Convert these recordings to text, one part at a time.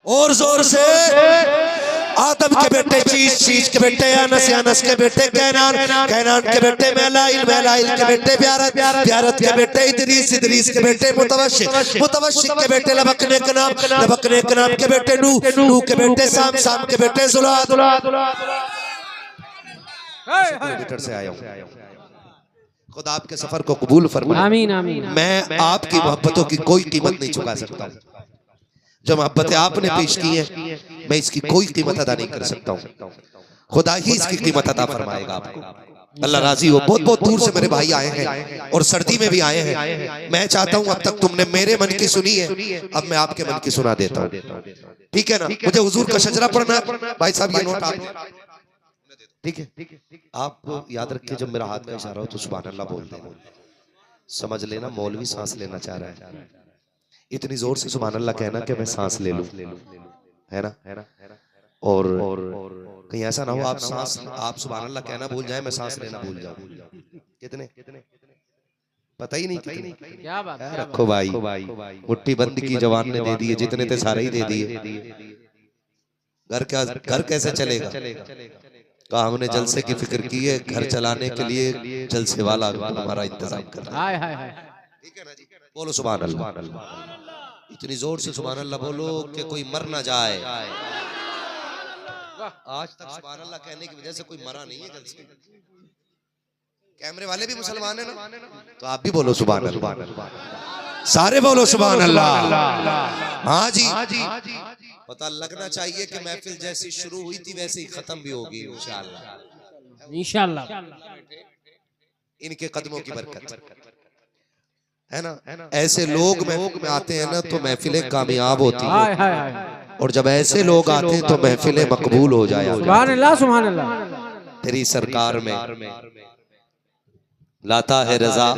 और जोर से आदम के बेटे चीज के बेटे अनस के बेटे कैनान के बेटे मेलाइल के बेटे ब्यारत के बेटे इदरीस के बेटे मुतवशिक के बेटे लबकने कनाम के बेटे नूह के बेटे साम के बेटे जुलाद किलोमीटर से आया हूँ। खुदा आपके सफर को कबूल फरमाए। आमीन आमीन। मैं आपकी मोहब्बतों की कोई कीमत नहीं चुका सकता। जो मोहब्बतें आपने पेश की है मैं इसकी कोई कीमत अदा नहीं कर सकता हूँ। खुदा ही इसकी कीमत अदा फरमाएगा आपको। अल्लाह राजी हो। बहुत बहुत दूर से मेरे भाई आए हैं और सर्दी में भी आए हैं। मैं चाहता हूँ अब तक तुमने मेरे मन की सुनी है, अब मैं आपके मन की सुना देता हूँ। ठीक है ना? मुझे हुजूर का शजरा पढ़ना भाई साहब, ये नोट आप ठीक है। आप याद रखिए जब मेरा हाथ का इशारा हो तो सुभान अल्लाह बोल देना। समझ लेना मौलवी सांस लेना चाह रहा है, इतनी जोर से सुभान अल्लाह कहना कि मैं सांस ले लूं, है ना? और कहीं ऐसा ना हो आप सुभान अल्लाह कहना भूल जाए, मैं सांस लेना भूल जाऊं। कितने पता ही नहीं कितने। क्या बात है। रखो भाई, मुट्ठी बंद की जवान ने दे दिए, जितने थे सारे ही दे दिए। घर कैसे चलेगा? कहा हमने जलसे की फिक्र की है, घर चलाने के लिए जलसे वाला हमारा इंतजाम कर रहा है। ठीक है ना जी? बोलो सुभान अल्लाह। इतनी जोर से सुभान अल्लाह बोलो कि कोई मर ना जाए। आज तक सुभान अल्लाह कहने की वजह से कोई मरा नहीं है जलसे। कैमरे वाले भी मुसलमान है ना, तो आप भी बोलो सुभान अल्लाह। सारे बोलो सुभान अल्लाह। हाँ जी, पता लगना चाहिए कि महफिल जैसी शुरू हुई थी वैसे ही खत्म भी होगी इंशाअल्लाह। इंशाअल्लाह इनके कदमों की बरकत है ना। ऐसे लोग महफिल में आते हैं ना तो महफिलें कामयाब होती हैं, और जब ऐसे लोग आते हैं तो महफिलें मकबूल हो जाए। सुभान अल्लाह सुभान अल्लाह। तेरी सरकार में लाता है रजा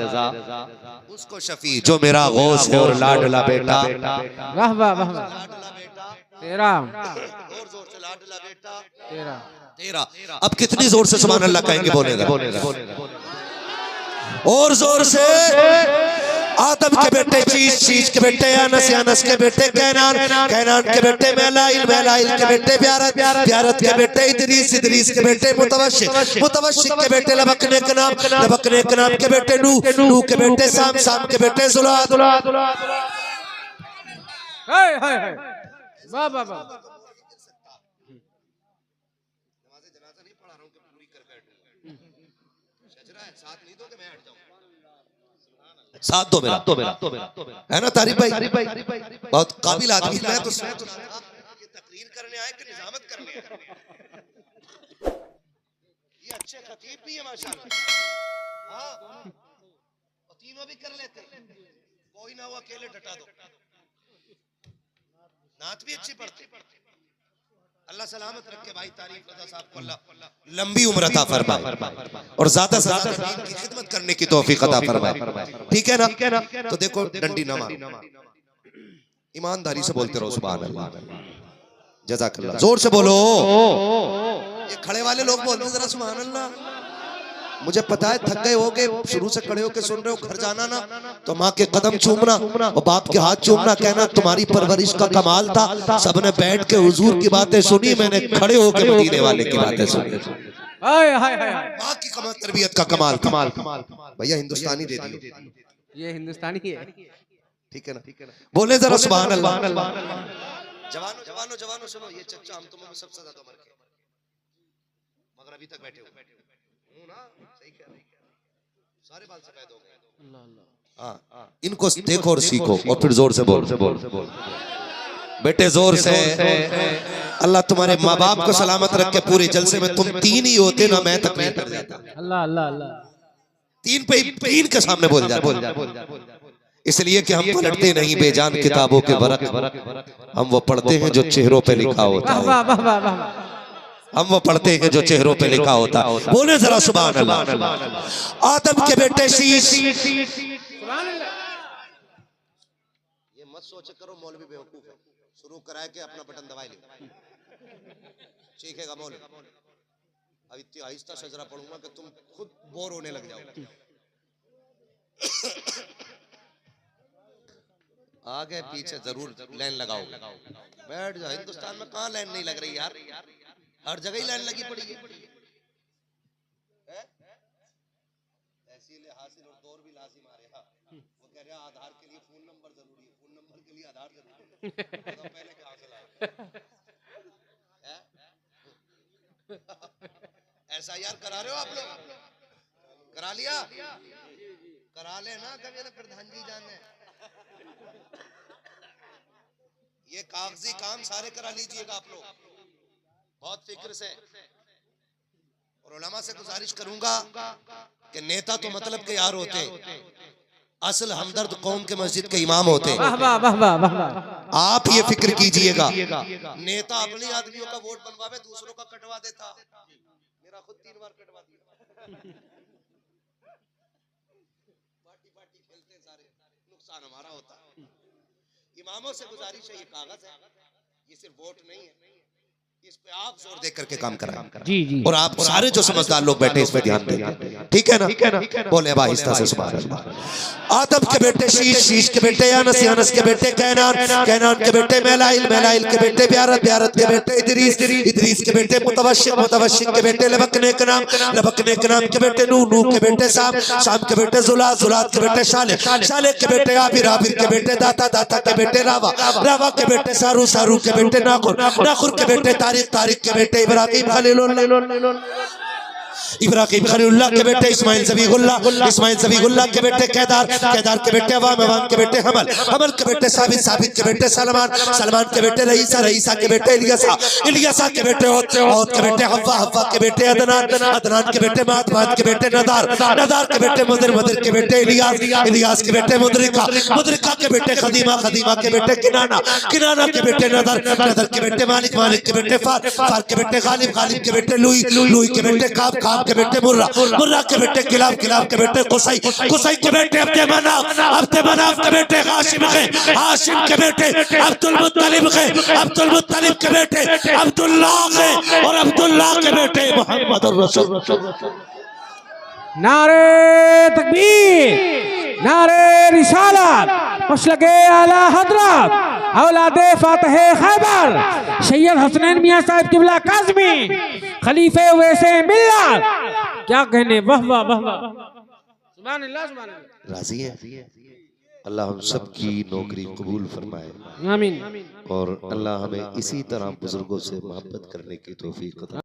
उसको शफी जो मेरा गौस है और लाडला बेटा। वाह वाह वाह। तेरा और जोर से लाडला बेटा तेरा। अब कितनी जोर से सुभान अल्लाह कहेंगे? बोलेगा और जोर से। आदम के बेटे चीज के बेटे अनस के बेटे कैनान के बेटे मेलाइल के बेटे ब्यारत के बेटे इदरीस के बेटे मुतवशिक के बेटे लबकने कनाम के बेटे नूह के बेटे साम के बेटे जुलाद। वाह वाह वाह। साथ दो मेरा है ना तारिक भाई, बहुत काबिल आदमी। मैं तो तकरीर करने आए कि निजामत करने आए। ये अच्छे खतीब भी है माशाल्लाह। हाँ तीनों भी कर लेते, कोई ना हो अकेले डटा दो। नात भी अच्छी पढ़ते। अल्लाह सलामत रखे भाई तारीफ रजा साहब को अल्लाह लंबी उम्र अता फरमाए और ज्यादा से ज्यादा दीन की खिदमत करने की तौफीक अता फरमाए। ठीक है ना? तो देखो डंडी ना मारो, ईमानदारी से बोलते रहो सुभान अल्लाह। जज़ाकल्लाह। जोर से बोलो। ये खड़े वाले लोग बोलते जरा सुभान अल्लाह। मुझे पता है थक गए होगे, शुरू से खड़े होके सुन रहे हो। घर जाना ना तो माँ के कदम चूमना और बाप के हाथ चूमना, कहना तुम्हारी परवरिश का कमाल था। सबने बैठ के हुजूर की बातें सुनी, मैंने खड़े होके मदीने वाले की बातें सुनी। माँ की कमाल, तरबियत का कमाल। भैया हिंदुस्तानी दे दियो, ये हिंदुस्तानी है। ठीक है ना? बोले जरा सुभान अल्लाह। जवानों सुनो, ये चच्चा हम तुम्हें सबसे ज्यादा उम्र के मगर अभी तक बैठे हो ना, सही कह रहे हैं, सारे बाल सफेद हो गए। हाँ इनको देखो और सीखो और फिर जोर से बोल बेटे, जोर से। अल्लाह तुम्हारे माँ बाप को सलामत रख के। पूरे जलसे में तुम तीन ही होते ना, मैं तकरीर कर जाता। अल्लाह अल्लाह अल्लाह। तीन के सामने बोल जाता, इसलिए कि हम पलटते नहीं बेजान किताबों के वरक, हम वो पढ़ते हैं जो चेहरों पे लिखा होता है। हम वो पढ़ते हैं जो चेहरों पे लिखा होता है। बोले जरा सुभान अल्लाह। आदम के बेटे शीश। ये मत सोचे करो मौलवी बेवकूफ है, शुरू कराए के अपना बटन दबाए ले सीखेगा मौलवी। अब इतनी आहिस्ता शजरा पढ़ूंगा कि तुम खुद बोर होने लग जाओ। आगे पीछे जरूर लाइन लगाओ। बैठ जाओ। हिंदुस्तान में कहाँ लाइन नहीं लग रही यार, हर जगह ही लाइन लगी पड़ी है। तहसील हासिल और दौर भी लाजिम आ रहा। वो कह रहा आधार के लिए फोन नंबर जरूरी है, फोन नंबर के लिए आधार जरूरी है। तो पहले क्या हासिल ऐसा यार करा रहे हो आप लोग? करा लिया? करा लेना कभी ना प्रधान जी जाने। ये कागजी काम सारे करा लीजिएगा आप लोग बहुत फिक्र से। और उलमा से गुजारिश करूंगा कि नेता तो मतलब के यार होते, असल हमदर्द कौम के मस्जिद के इमाम होते। आप ये फिक्र कीजिएगा, नेता अपने आदमियों का वोट बनवावे, दूसरों का कटवा देता। मेरा खुद 3 बार कटवा दिया। पार्टी खेलते सारे, नुकसान हमारा होता। इमामों से गुजारिश है, ये कागज है, ये सिर्फ वोट नहीं है, इस पे आप जोर दे करके काम कराएं। जी जी। और आप सारे जो समझदार लोग बैठे इस पे ध्यान देंगे, ठीक है ना? बोले आहिस्ता से सुभान अल्लाह। आदम के बेटे शीश, शीश के बेटे यानस, यानस के बेटे कैनान, कैनान के बेटे मेलाइल, मेलाइल के बेटे ब्यारत, ब्यारत के बेटे इदरीस, इदरीस के बेटे मुतवश्शिक, मुतवश्शिक के बेटे लबकने के नाम, लबकने के नाम के बेटे नूह, नूह के बेटे साम, साम के बेटे जुलात, जुलात के बेटे शाले, शाले के बेटे आबिर, आबिर के बेटे दाता, दाता के बेटे रावा, रावा के बेटे सारू, सारू के बेटे नाखुर, नाखुर के बेटे तारीख, तारीख के बेटे इब्राहिम खलीलुल्लाह, इब्राहिम खलीलुल्लाह के बेटे इस्माइल ज़बीहुल्लाह, इस्माइल ज़बीहुल्लाह के बेटे केदार, केदार के बेटे अवाम, अवाम के बेटे हमल, हमल के बेटे साबित, साबित के बेटे सलमान, सलमान के बेटे रईसा, रईसा के बेटे इलियासा, इलियासा के बेटे औद, औद के बेटे हव्वा, हव्वा के बेटे अदनान, अदनान के बेटे मात, मात के बेटे नदार, नदार के बेटे मुदर, मुदर के बेटे इलियास, इलियास के बेटे मुदरिका, मुदरिका के बेटे खदीमा, खदीमा के बेटे किनाना, किनाना के बेटे नदर, नदर के बेटे मालिक, मालिक के बेटे फार, फार के बेटे गालिब, गालिब के बेटे लुई, लुई के बेटे काब, काब के बेटे मुर्रा, मुर्रा के बेटे किलाब, किलाब के बेटे कुसई, कुसई के बेटे अब्दे मनाफ, अब्दे मनाफ के बेटे हाशिम के, हाशिम के बेटे अब्दुल मुत्तलिब के, अब्दुल मुत्तलिब के बेटे अब्दुल्लाह के, और अब्दुल्लाह के बेटे मोहम्मद रसूल। नारे तकबीर, नारे रिसालत, मसलके आला हजरत, औलादे फातहे खैबर, सैयद हसनैन मियां साहब किबला काज़मी, खलीफे वैसे मिल्लत। क्या कहने, वाह वाह वाह वाह, सुभान अल्लाह, सुभान अल्लाह। राजी है? अल्लाह हम सब की नौकरी कबूल फरमाए, आमीन। और अल्लाह हमें इसी तरह बुजुर्गों से मोहब्बत करने की तौफीक अता